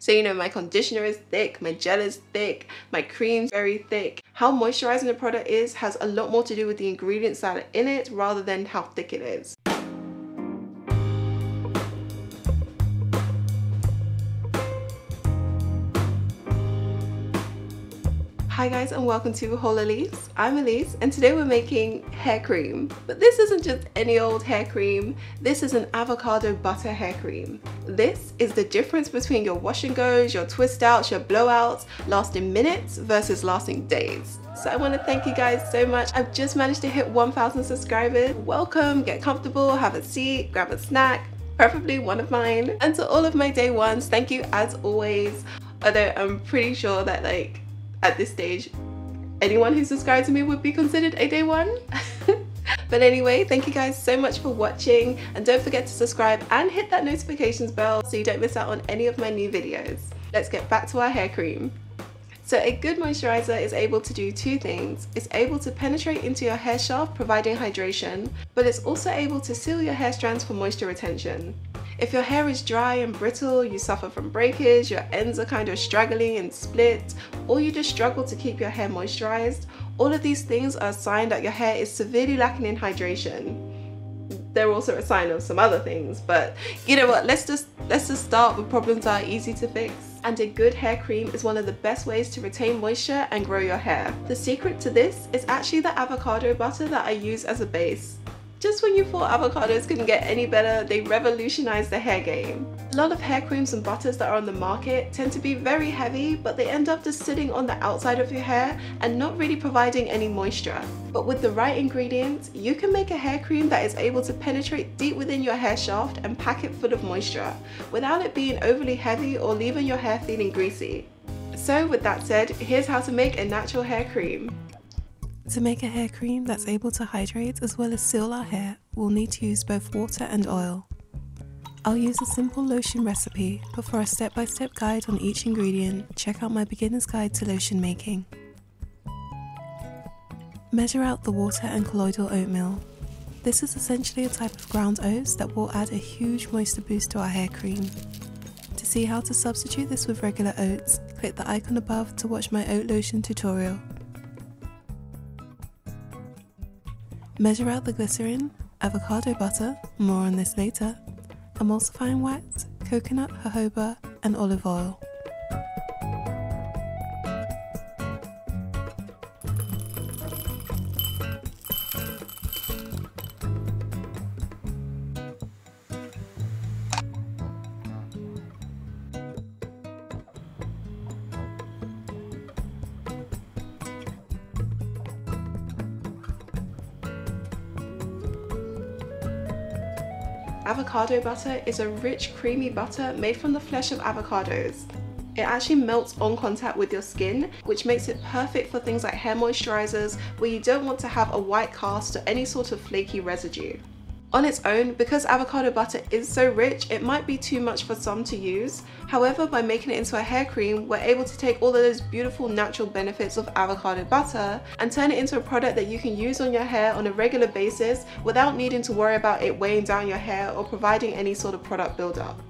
So you know, my conditioner is thick, my gel is thick, my cream's very thick. How moisturizing a product is has a lot more to do with the ingredients that are in it rather than how thick it is. Hi guys, and welcome to WholeElise. I'm Elise, and today we're making hair cream. But this isn't just any old hair cream. This is an avocado butter hair cream. This is the difference between your wash and goes, your twist outs, your blowouts, lasting minutes versus lasting days. So I want to thank you guys so much. I've just managed to hit 1,000 subscribers. Welcome, get comfortable, have a seat, grab a snack, preferably one of mine. And to all of my day ones, thank you as always. Although I'm pretty sure that at this stage, anyone who subscribed to me would be considered a day one. But anyway, thank you guys so much for watching, and don't forget to subscribe and hit that notifications bell so you don't miss out on any of my new videos. Let's get back to our hair cream. So a good moisturizer is able to do two things. It's able to penetrate into your hair shaft, providing hydration, but it's also able to seal your hair strands for moisture retention. If your hair is dry and brittle, you suffer from breakage, your ends are kind of straggly and split, or you just struggle to keep your hair moisturized, all of these things are a sign that your hair is severely lacking in hydration. They're also a sign of some other things, but you know what, let's just start with problems that are easy to fix. And a good hair cream is one of the best ways to retain moisture and grow your hair. The secret to this is actually the avocado butter that I use as a base. Just when you thought avocados couldn't get any better, they revolutionized the hair game. A lot of hair creams and butters that are on the market tend to be very heavy, but they end up just sitting on the outside of your hair and not really providing any moisture. But with the right ingredients, you can make a hair cream that is able to penetrate deep within your hair shaft and pack it full of moisture, without it being overly heavy or leaving your hair feeling greasy. So with that said, here's how to make a natural hair cream. To make a hair cream that's able to hydrate as well as seal our hair, we'll need to use both water and oil. I'll use a simple lotion recipe, but for a step-by-step guide on each ingredient, check out my beginner's guide to lotion making. Measure out the water and colloidal oatmeal. This is essentially a type of ground oats that will add a huge moisture boost to our hair cream. To see how to substitute this with regular oats, click the icon above to watch my oat lotion tutorial. Measure out the glycerin, avocado butter, more on this later, emulsifying wax, coconut, jojoba, and olive oil. Avocado butter is a rich, creamy butter made from the flesh of avocados. It actually melts on contact with your skin, which makes it perfect for things like hair moisturizers where you don't want to have a white cast or any sort of flaky residue. On its own, because avocado butter is so rich, it might be too much for some to use. However, by making it into a hair cream, we're able to take all of those beautiful natural benefits of avocado butter and turn it into a product that you can use on your hair on a regular basis without needing to worry about it weighing down your hair or providing any sort of product buildup.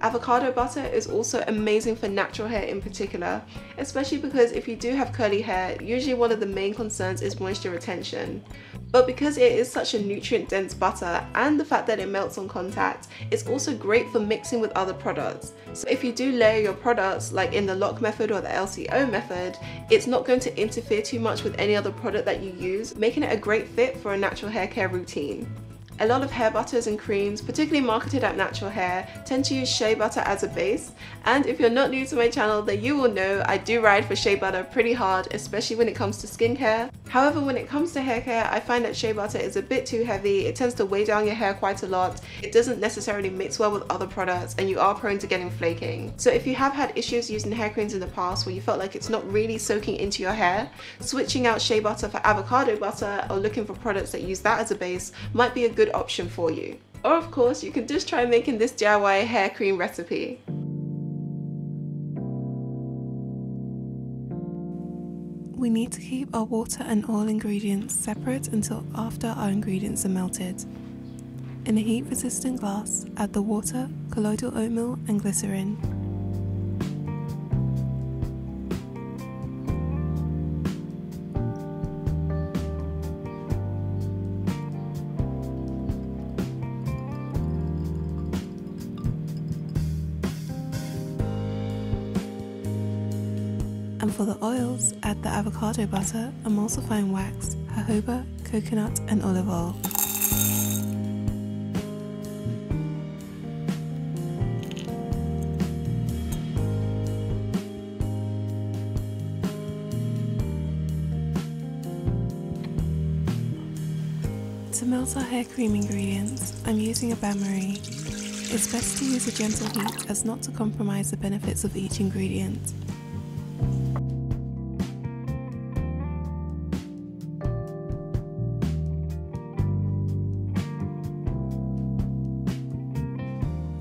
Avocado butter is also amazing for natural hair in particular, especially because if you do have curly hair, usually one of the main concerns is moisture retention. But because it is such a nutrient-dense butter and the fact that it melts on contact, it's also great for mixing with other products. So if you do layer your products, like in the lock method or the LCO method, it's not going to interfere too much with any other product that you use, making it a great fit for a natural hair care routine. A lot of hair butters and creams, particularly marketed at natural hair, tend to use shea butter as a base, and if you're not new to my channel, then you will know I do ride for shea butter pretty hard, especially when it comes to skincare. However, when it comes to hair care, I find that shea butter is a bit too heavy. It tends to weigh down your hair quite a lot. It doesn't necessarily mix well with other products, and you are prone to getting flaking. So if you have had issues using hair creams in the past where you felt like it's not really soaking into your hair, switching out shea butter for avocado butter or looking for products that use that as a base might be a good option for you. Or of course, you can just try making this DIY hair cream recipe. We need to keep our water and oil ingredients separate until after our ingredients are melted. In a heat-resistant glass, add the water, colloidal oatmeal and glycerin. And for the oils, add the avocado butter, emulsifying wax, jojoba, coconut and olive oil. To melt our hair cream ingredients, I'm using a bain-marie. It's best to use a gentle heat as not to compromise the benefits of each ingredient.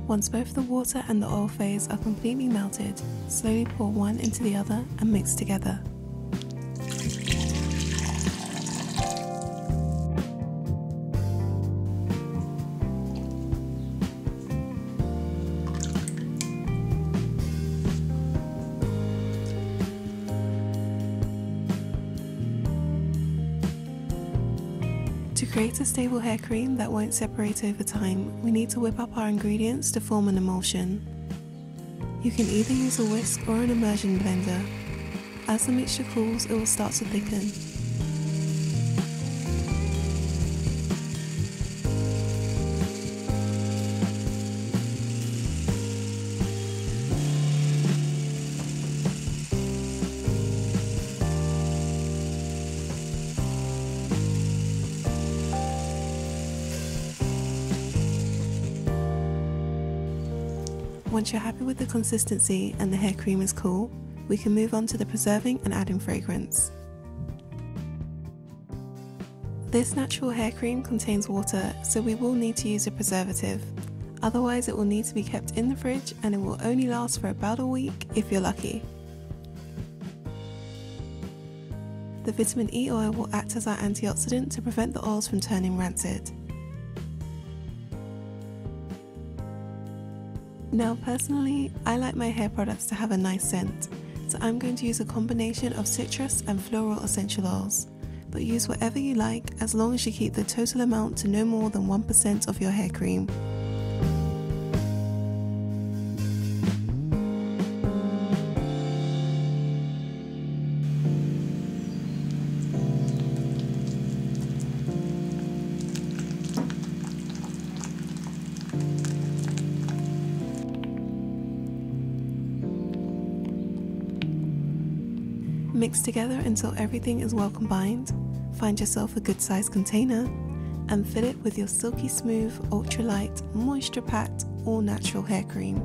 Once both the water and the oil phase are completely melted, slowly pour one into the other and mix together. To create a stable hair cream that won't separate over time, we need to whip up our ingredients to form an emulsion. You can either use a whisk or an immersion blender. As the mixture cools, it will start to thicken. Once you're happy with the consistency and the hair cream is cool, we can move on to the preserving and adding fragrance. This natural hair cream contains water, so we will need to use a preservative. Otherwise it will need to be kept in the fridge and it will only last for about a week if you're lucky. The vitamin E oil will act as our antioxidant to prevent the oils from turning rancid. Now personally, I like my hair products to have a nice scent, so I'm going to use a combination of citrus and floral essential oils, but use whatever you like as long as you keep the total amount to no more than 1% of your hair cream. Mix together until everything is well combined, find yourself a good sized container and fill it with your silky smooth, ultralight, moisture packed, all natural hair cream.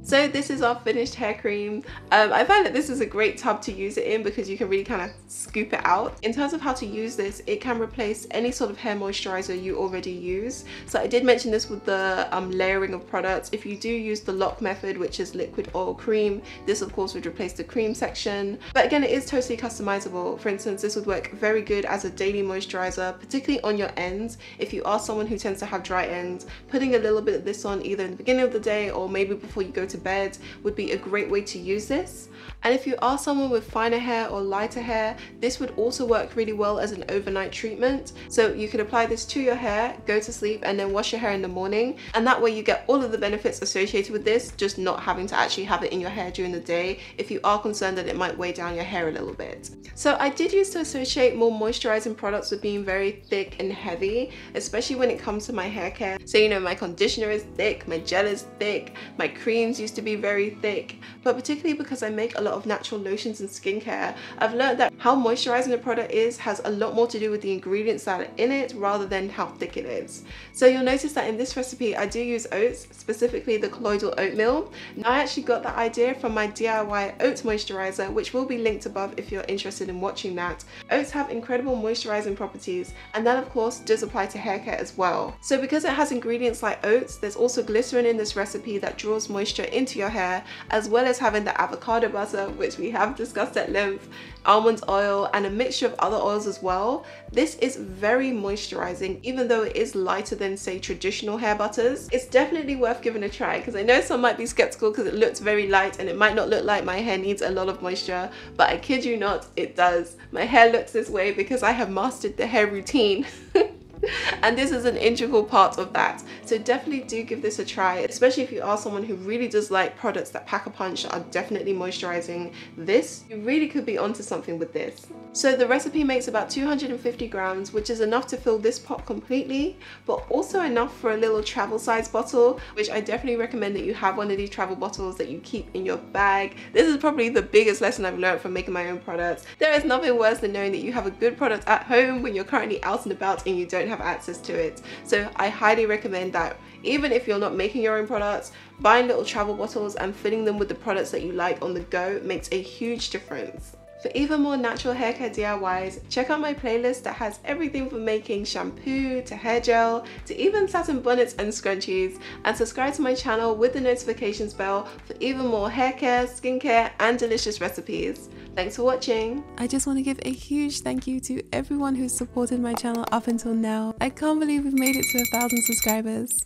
So this is our finished hair cream. I find that this is a great tub to use it in because you can really kind of scoop it out. In terms of how to use this, it can replace any sort of hair moisturizer you already use. So I did mention this with the layering of products. If you do use the lock method, which is liquid oil cream, this of course would replace the cream section. But again, it is totally customizable. For instance, this would work very good as a daily moisturizer, particularly on your ends. If you are someone who tends to have dry ends, putting a little bit of this on either in the beginning of the day or maybe before you go to bed would be a great way to use this. And if you are someone with finer hair or lighter hair, this would also work really well as an overnight treatment. So you could apply this to your hair, go to sleep, and then wash your hair in the morning. And that way you get all of the benefits associated with this, just not having to actually have it in your hair during the day if you are concerned that it might weigh down your hair a little bit. So I did used to associate more moisturizing products with being very thick and heavy, especially when it comes to my hair care. So you know, my conditioner is thick, my gel is thick, my creams used to be very thick, but particularly because I make a lot of natural lotions and skincare, I've learned that how moisturizing a product is has a lot more to do with the ingredients that are in it rather than how thick it is. So you'll notice that in this recipe I do use oats, specifically the colloidal oatmeal. Now I actually got that idea from my DIY oats moisturizer, which will be linked above if you're interested in watching that. Oats have incredible moisturizing properties, and that of course does apply to hair care as well. So because it has ingredients like oats, there's also glycerin in this recipe that draws moisture into your hair, as well as having the avocado butter, which we have discussed at length, almond oil, and a mixture of other oils as well. This is very moisturizing, even though it is lighter than say traditional hair butters. It's definitely worth giving a try, because I know some might be skeptical because it looks very light and it might not look like my hair needs a lot of moisture, but I kid you not, it does. My hair looks this way because I have mastered the hair routine. And this is an integral part of that. So definitely do give this a try, especially if you are someone who really does like products that pack a punch, are definitely moisturizing. This, you really could be onto something with this. So the recipe makes about 250 grams, which is enough to fill this pot completely, but also enough for a little travel size bottle, which I definitely recommend that you have one of these travel bottles that you keep in your bag. This is probably the biggest lesson I've learned from making my own products. There is nothing worse than knowing that you have a good product at home when you're currently out and about and you don't have access to it. So I highly recommend that even if you're not making your own products, buying little travel bottles and filling them with the products that you like on the go makes a huge difference. For even more natural hair care DIYs, check out my playlist that has everything from making shampoo to hair gel to even satin bonnets and scrunchies, and subscribe to my channel with the notifications bell for even more hair care, skincare and delicious recipes. Thanks for watching. I just want to give a huge thank you to everyone who's supported my channel up until now. I can't believe we've made it to 1,000 subscribers.